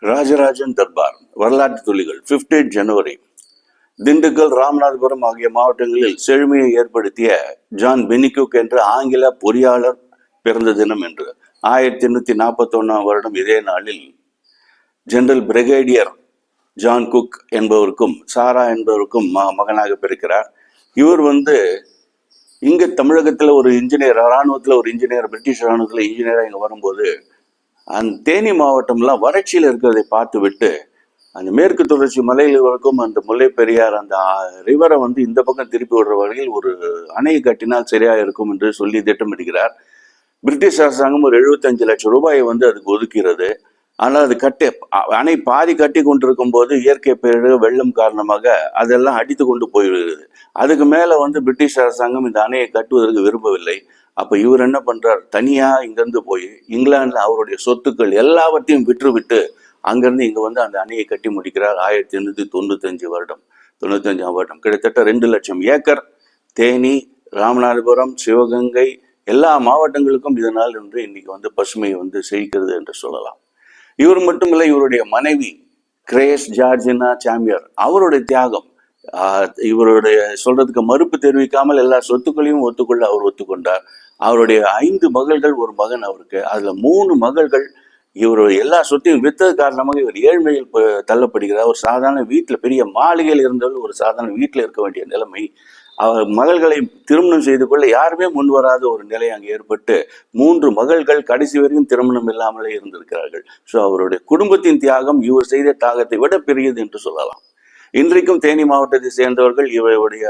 ராஜராஜன் தர்பார் வரலாற்று துளிகள் 15 ஜனவரி. திண்டுக்கல், ராமநாதபுரம் ஆகிய மாவட்டங்களில் செழுமையை ஏற்படுத்திய ஜான் பெனிகுக் என்ற ஆங்கில பொறியாளர் பிறந்த தினம் என்று 1841 இதே நாளில் ஜெனரல் பிரிகேடியர் ஜான் குக் என்பவருக்கும் சாரா என்பவருக்கும் மகனாக பிறக்கிறார். இவர் இங்க தமிழகத்துல ஒரு இன்ஜினியர், இராணுவத்துல ஒரு இன்ஜினியர், பிரிட்டிஷ் இராணுவத்துல இன்ஜினியரா இங்க வரும்போது அந்த தேனி மாவட்டம்லாம் வறட்சியில் இருக்கிறதை பார்த்து விட்டு அந்த மேற்கு தொடர்ச்சி மலையில் வரைக்கும் அந்த முல்லை பெரியார் அந்த ரிவரை இந்த பக்கம் திருப்பி விடுற வகையில் ஒரு அணையை கட்டினால் சரியா இருக்கும் என்று சொல்லி திட்டமிடுகிறார். பிரிட்டிஷ் அரசாங்கம் ஒரு 75 லட்சம் ரூபாயை அதுக்கு ஒதுக்கிறது. ஆனால் அது அணை பாதி கட்டி கொண்டிருக்கும் போது இயற்கை பேரிடர் வெள்ளம் காரணமாக அதெல்லாம் அடித்து கொண்டு போயிடுகிறது. அதுக்கு மேல பிரிட்டிஷ் அரசாங்கம் இந்த அணையை கட்டுவதற்கு விரும்பவில்லை. அப்ப இவர் என்ன பண்றார், தனியா இங்கிருந்து போய் இங்கிலாந்துல அவருடைய சொத்துக்கள் எல்லாவற்றையும் விட்டு அங்கிருந்து இங்க அந்த அணையை கட்டி முடிக்கிறார். 1895 வருடம் கிட்டத்தட்ட 2 லட்சம் ஏக்கர் தேனி, ராமநாதபுரம், சிவகங்கை எல்லா மாவட்டங்களுக்கும் இதனால் இன்னைக்கு பசுமை செழிக்கிறது என்று சொல்லலாம். இவர் மட்டுமில்லை, இவருடைய மனைவி கிரேஸ் ஜார்ஜினா சாமியார், அவருடைய தியாகம், இவருடைய சொல்றதுக்கு மறுப்பு தெரிவிக்காமல் எல்லா சொத்துக்களையும் அவர் ஒத்துக்கொண்டார். அவருடைய 5 மகள்கள், ஒரு மகன் அவருக்கு. அதுல 3 மகள்கள் இவருடைய எல்லா சொத்தையும் வித்தது காரணமாக இவர் ஏழ்மையில் தள்ளப்படுகிறார். ஒரு சாதாரண வீட்டுல, பெரிய மாளிகையில் இருந்தவர்கள் ஒரு சாதாரண வீட்டுல இருக்க வேண்டிய நிலைமை. அவர் மகள்களை திருமணம் செய்து கொள்ள யாருமே முன்வராத ஒரு நிலை அங்கே ஏற்பட்டு 3 மகள்கள் கடைசி வரைக்கும் திருமணம் இல்லாமலே இருந்திருக்கிறார்கள். ஸோ அவருடைய குடும்பத்தின் தியாகம் இவர் செய்த தியாகத்தை விட பெரியது என்று சொல்லலாம். இன்றைக்கும் தேனி மாவட்டத்தை சேர்ந்தவர்கள் இவருடைய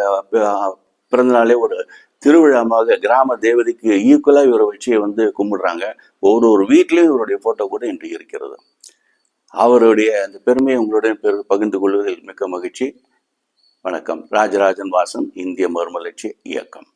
பிறந்தநாளே ஒரு திருவிழாமாக கிராம தேவதைக்கு ஈக்குவலா இவரை வச்சு கும்பிடுறாங்க. ஒரு வீட்லயும் இவருடைய போட்டோ கூட இன்று இருக்கிறது. அவருடைய அந்த பெருமையை உங்களுடன் பகிர்ந்து கொள்வதில் மிக்க மகிழ்ச்சி. வணக்கம். ராஜராஜன் வாசன், இந்திய மறுமலர்ச்சி இயக்கம்.